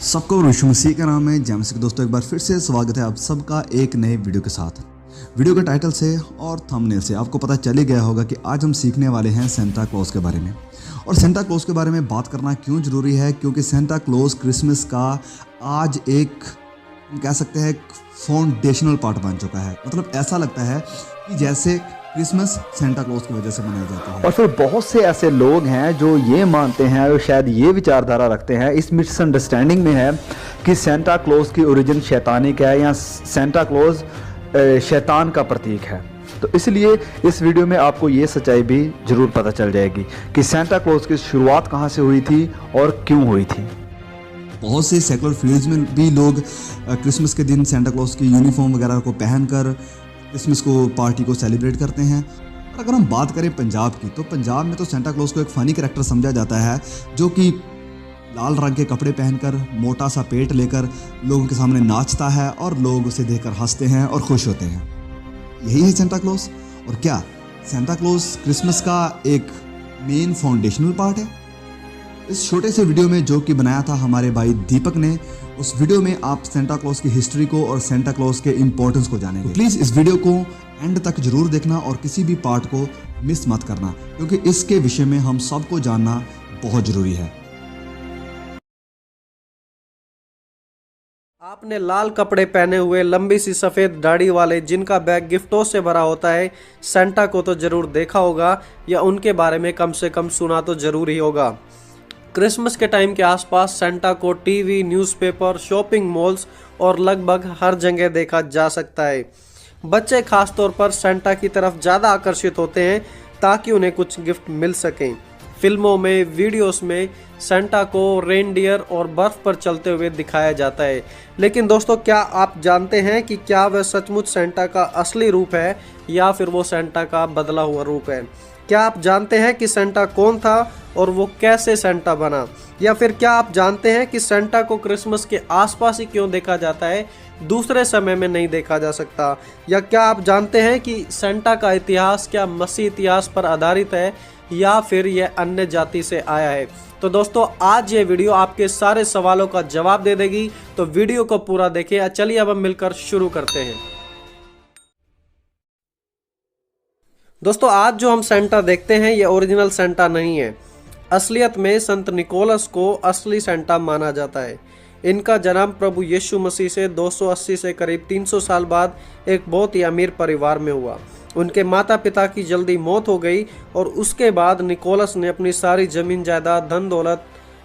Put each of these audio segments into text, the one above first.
सबको यीशु मसीह का नाम है। जय मसीह के दोस्तों, एक बार फिर से स्वागत है आप सबका एक नए वीडियो के साथ। वीडियो के टाइटल से और थंबनेल से आपको पता चल ही गया होगा कि आज हम सीखने वाले हैं सेंटा क्लॉज के बारे में। और सेंटा क्लॉज के बारे में बात करना क्यों ज़रूरी है, क्योंकि सेंटा क्लॉज क्रिसमस का आज एक कह सकते हैं फाउंडेशनल पार्ट बन चुका है। मतलब ऐसा लगता है कि जैसे क्रिसमस सेंटा क्लॉज की वजह से मनाया जाता है। और फिर बहुत से ऐसे लोग हैं जो ये मानते हैं और शायद ये विचारधारा रखते हैं, इस मिसअंडरस्टैंडिंग में है कि सेंटा क्लॉज की ओरिजिन शैतानिक है या सेंटा क्लॉज शैतान का प्रतीक है। तो इसलिए इस वीडियो में आपको ये सच्चाई भी ज़रूर पता चल जाएगी कि सेंटा क्लॉज की शुरुआत कहाँ से हुई थी और क्यों हुई थी। बहुत से सेकुलर फील्ड्स में भी लोग क्रिसमस के दिन सेंटा क्लॉज की यूनिफॉर्म वगैरह को पहनकर क्रिसमस को पार्टी को सेलिब्रेट करते हैं। और अगर हम बात करें पंजाब की, तो पंजाब में तो सेंटा क्लॉज को एक फ़नी कैरेक्टर समझा जाता है, जो कि लाल रंग के कपड़े पहनकर मोटा सा पेट लेकर लोगों के सामने नाचता है और लोग उसे देखकर हंसते हैं और खुश होते हैं। यही है सेंटा क्लॉज। और क्या सेंटा क्लॉज क्रिसमस का एक मेन फाउंडेशनल पार्ट है? इस छोटे से वीडियो में जो कि बनाया था हमारे भाई दीपक ने, उस वीडियो में आप सेंटा क्लॉज की हिस्ट्री को और सेंटा क्लॉज के इम्पोर्टेंस को जानेंगे। तो प्लीज़ इस वीडियो को एंड तक जरूर देखना और किसी भी पार्ट को मिस मत करना, क्योंकि इसके विषय में हम सबको जानना बहुत ज़रूरी है। आपने लाल कपड़े पहने हुए, लंबी सी सफ़ेद दाढ़ी वाले, जिनका बैग गिफ्टों से भरा होता है, सेंटा को तो ज़रूर देखा होगा या उनके बारे में कम से कम सुना तो ज़रूर ही होगा। क्रिसमस के टाइम के आसपास सेंटा को टीवी, न्यूज़पेपर, शॉपिंग मॉल्स और लगभग हर जगह देखा जा सकता है। बच्चे खास तौर पर सेंटा की तरफ ज़्यादा आकर्षित होते हैं ताकि उन्हें कुछ गिफ्ट मिल सकें। फिल्मों में, वीडियोस में सेंटा को रेनडियर और बर्फ़ पर चलते हुए दिखाया जाता है। लेकिन दोस्तों, क्या आप जानते हैं कि क्या वह सचमुच सेंटा का असली रूप है या फिर वो सेंटा का बदला हुआ रूप है? क्या आप जानते हैं कि सेंटा कौन था और वो कैसे सेंटा बना? या फिर क्या आप जानते हैं कि सेंटा को क्रिसमस के आसपास ही क्यों देखा जाता है, दूसरे समय में नहीं देखा जा सकता? या क्या आप जानते हैं कि सेंटा का इतिहास क्या मसीह इतिहास पर आधारित है या फिर यह अन्य जाति से आया है? तो दोस्तों, आज ये वीडियो आपके सारे सवालों का जवाब दे देगी, तो वीडियो को पूरा देखिए। चलिए अब हम मिलकर शुरू करते हैं। दोस्तों, आज जो हम सेंटा देखते हैं ये ओरिजिनल सेंटा नहीं है। असलियत में संत निकोलस को असली सेंटा माना जाता है। इनका जन्म प्रभु यीशु मसीह से 280 से करीब 300 साल बाद एक बहुत ही अमीर परिवार में हुआ। उनके माता पिता की जल्दी मौत हो गई और उसके बाद निकोलस ने अपनी सारी जमीन जायदाद, धन दौलत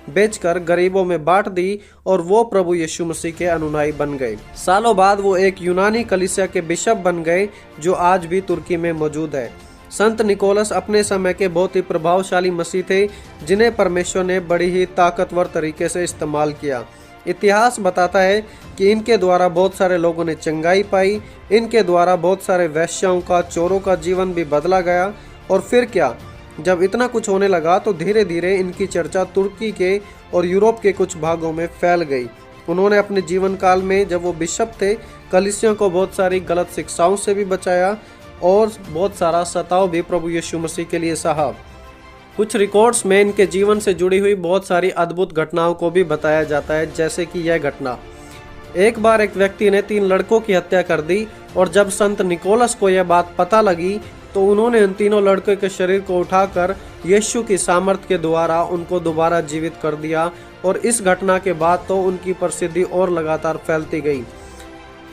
बेचकर गरीबों में बांट दी और वो प्रभु यीशु मसीह के अनुयायी बन गए। सालों बाद वो एक यूनानी कलीसिया के बिशप बन गए, जो आज भी तुर्की में मौजूद है। संत निकोलस अपने समय के बहुत ही प्रभावशाली मसीह थे, जिन्हें परमेश्वर ने बड़ी ही ताकतवर तरीके से इस्तेमाल किया। इतिहास बताता है कि इनके द्वारा बहुत सारे लोगों ने चंगाई पाई। इनके द्वारा बहुत सारे वैश्याओं का, चोरों का जीवन भी बदला गया। और फिर क्या, जब इतना कुछ होने लगा तो धीरे धीरे इनकी चर्चा तुर्की के और यूरोप के कुछ भागों में फैल गई। उन्होंने अपने जीवन काल में, जब वो बिशप थे, कलीसियों को बहुत सारी गलत शिक्षाओं से भी बचाया और बहुत सारा सताव भी प्रभु यीशु मसीह के लिए सहा। कुछ रिकॉर्ड्स में इनके जीवन से जुड़ी हुई बहुत सारी अद्भुत घटनाओं को भी बताया जाता है, जैसे कि यह घटना। एक बार एक व्यक्ति ने 3 लड़कों की हत्या कर दी और जब संत निकोलस को यह बात पता लगी तो उन्होंने उन तीनों लड़कों के शरीर को उठाकर यीशु की सामर्थ के द्वारा उनको दोबारा जीवित कर दिया। और इस घटना के बाद तो उनकी प्रसिद्धि और लगातार फैलती गई।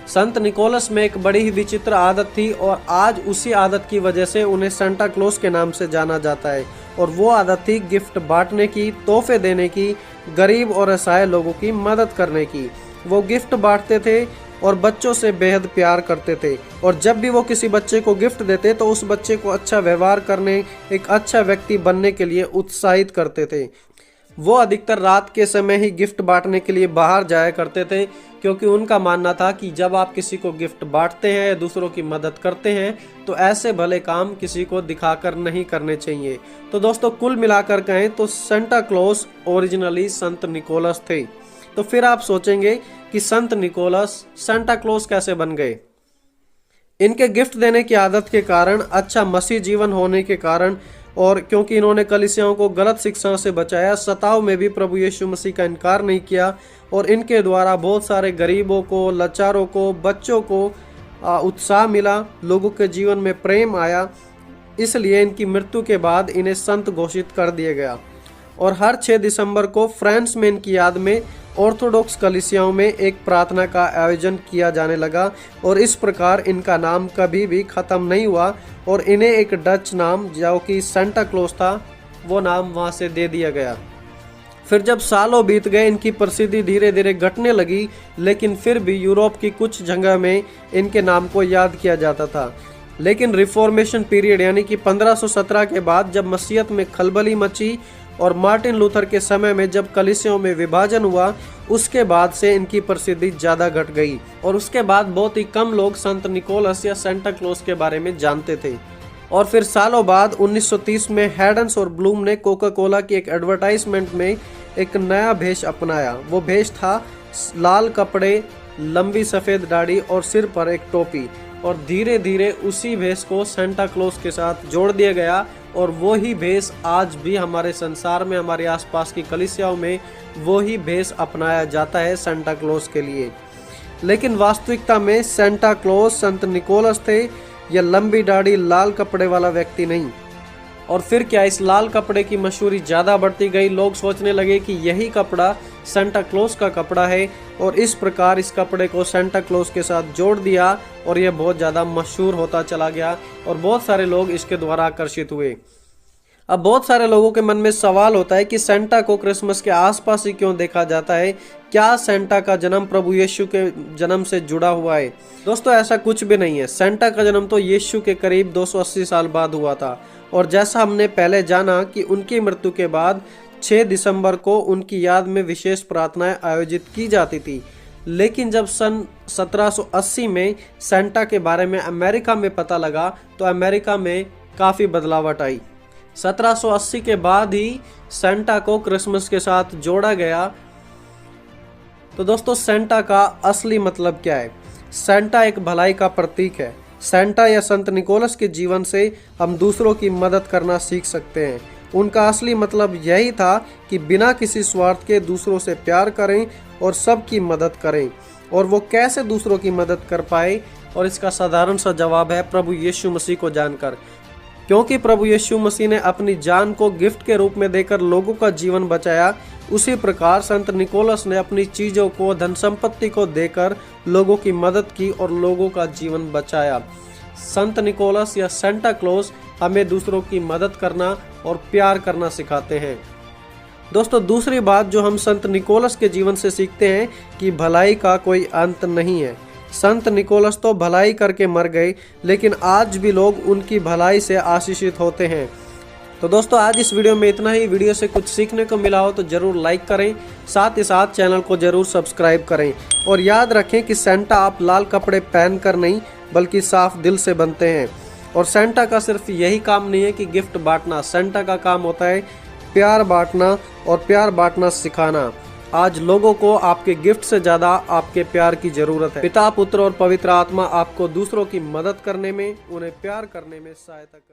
संत निकोलस में एक बड़ी ही विचित्र आदत थी और आज उसी आदत की वजह से उन्हें सेंटा क्लॉज के नाम से जाना जाता है। और वो आदत थी गिफ्ट बांटने की, तोहफे देने की, गरीब और असहाय लोगों की मदद करने की। वो गिफ्ट बांटते थे और बच्चों से बेहद प्यार करते थे। और जब भी वो किसी बच्चे को गिफ्ट देते तो उस बच्चे को अच्छा व्यवहार करने, एक अच्छा व्यक्ति बनने के लिए उत्साहित करते थे। वो अधिकतर रात के समय ही गिफ्ट बांटने के लिए बाहर जाया करते थे, क्योंकि उनका मानना था कि जब आप किसी को गिफ्ट बांटते हैं या दूसरों की मदद करते हैं तो ऐसे भले काम किसी को दिखाकर नहीं करने चाहिए। तो दोस्तों, कुल मिलाकर कहें तो सेंटा क्लॉज ओरिजिनली संत निकोलस थे। तो फिर आप सोचेंगे कि संत निकोलस सेंटा क्लॉज कैसे बन गए? इनके गिफ्ट देने की आदत के कारण, अच्छा मसीह जीवन होने के कारण और क्योंकि इन्होंने कलीसियाओं को गलत शिक्षा से बचाया, सताव में भी प्रभु यीशु मसीह का इनकार नहीं किया और इनके द्वारा बहुत सारे गरीबों को, लाचारों को, बच्चों को उत्साह मिला, लोगों के जीवन में प्रेम आया। इसलिए इनकी मृत्यु के बाद इन्हें संत घोषित कर दिया गया और हर 6 दिसंबर को फ्रांस में इनकी याद में ऑर्थोडॉक्स कलीसियाओं में एक प्रार्थना का आयोजन किया जाने लगा और इस प्रकार इनका नाम कभी भी ख़त्म नहीं हुआ और इन्हें एक डच नाम जो कि सेंटा क्लॉज था वो नाम वहाँ से दे दिया गया। फिर जब सालों बीत गए इनकी प्रसिद्धि धीरे धीरे घटने लगी, लेकिन फिर भी यूरोप की कुछ जगह में इनके नाम को याद किया जाता था। लेकिन रिफॉर्मेशन पीरियड यानी कि 1517 के बाद जब मसीहत में खलबली मची और मार्टिन लूथर के समय में जब कलीसियाओं में विभाजन हुआ, उसके बाद से इनकी प्रसिद्धि ज़्यादा घट गई और उसके बाद बहुत ही कम लोग संत निकोलस या सेंटा क्लॉज के बारे में जानते थे। और फिर सालों बाद 1930 में हैडन्स और ब्लूम ने कोका कोला की एक एडवर्टाइजमेंट में एक नया भेष अपनाया। वो भेष था लाल कपड़े, लंबी सफ़ेद दाढ़ी और सिर पर एक टोपी, और धीरे धीरे उसी भेष को सेंटा क्लॉज के साथ जोड़ दिया गया और वो ही भेष आज भी हमारे संसार में, हमारे आसपास की कलीसियाओं में वो ही भेष अपनाया जाता है सेंटा क्लॉज के लिए। लेकिन वास्तविकता में सेंटा क्लॉज संत निकोलस थे, या लंबी दाढ़ी लाल कपड़े वाला व्यक्ति नहीं। और फिर क्या, इस लाल कपड़े की मशहूरी ज़्यादा बढ़ती गई, लोग सोचने लगे कि यही कपड़ा सेंटा क्लॉज का कपड़ा है और इस प्रकार इस कपड़े को सेंटा क्लॉज के साथ जोड़ दिया और यह बहुत ज़्यादा मशहूर होता चला गया और बहुत सारे लोग इसके द्वारा आकर्षित हुए। अब बहुत सारे लोगों के मन में सवाल होता है कि सेंटा को क्रिसमस के आसपास ही क्यों देखा जाता है? क्या सेंटा का जन्म प्रभु यीशु के जन्म से जुड़ा हुआ है? दोस्तों, ऐसा कुछ भी नहीं है। सेंटा का जन्म तो यीशु के करीब 280 साल बाद हुआ था और जैसा हमने पहले जाना कि उनकी मृत्यु के बाद 6 दिसंबर को उनकी याद में विशेष प्रार्थनाएं आयोजित की जाती थी। लेकिन जब सन 1780 में सेंटा के बारे में अमेरिका में पता लगा तो अमेरिका में काफ़ी बदलावट आई। 1780 के बाद ही सेंटा को क्रिसमस के साथ जोड़ा गया। तो दोस्तों, सेंटा का असली मतलब क्या है? सेंटा एक भलाई का प्रतीक है। सेंटा या संत निकोलस के जीवन से हम दूसरों की मदद करना सीख सकते हैं। उनका असली मतलब यही था कि बिना किसी स्वार्थ के दूसरों से प्यार करें और सबकी मदद करें। और वो कैसे दूसरों की मदद कर पाए? और इसका साधारण सा जवाब है प्रभु यीशु मसीह को जानकर। क्योंकि प्रभु यीशु मसीह ने अपनी जान को गिफ्ट के रूप में देकर लोगों का जीवन बचाया, उसी प्रकार संत निकोलस ने अपनी चीज़ों को, धन संपत्ति को देकर लोगों की मदद की और लोगों का जीवन बचाया। संत निकोलस या सेंटा क्लॉज हमें दूसरों की मदद करना और प्यार करना सिखाते हैं। दोस्तों, दूसरी बात जो हम संत निकोलस के जीवन से सीखते हैं कि भलाई का कोई अंत नहीं है। संत निकोलस तो भलाई करके मर गए, लेकिन आज भी लोग उनकी भलाई से आशीषित होते हैं। तो दोस्तों, आज इस वीडियो में इतना ही। वीडियो से कुछ सीखने को मिला हो तो ज़रूर लाइक करें, साथ ही साथ चैनल को ज़रूर सब्सक्राइब करें। और याद रखें कि सेंटा आप लाल कपड़े पहनकर नहीं बल्कि साफ दिल से बनते हैं। और सेंटा का सिर्फ यही काम नहीं है कि गिफ्ट बांटना। सेंटा का काम होता है प्यार बांटना और प्यार बांटना सिखाना। आज लोगों को आपके गिफ्ट से ज़्यादा आपके प्यार की ज़रूरत है। पिता, पुत्र और पवित्र आत्मा आपको दूसरों की मदद करने में, उन्हें प्यार करने में सहायता करें।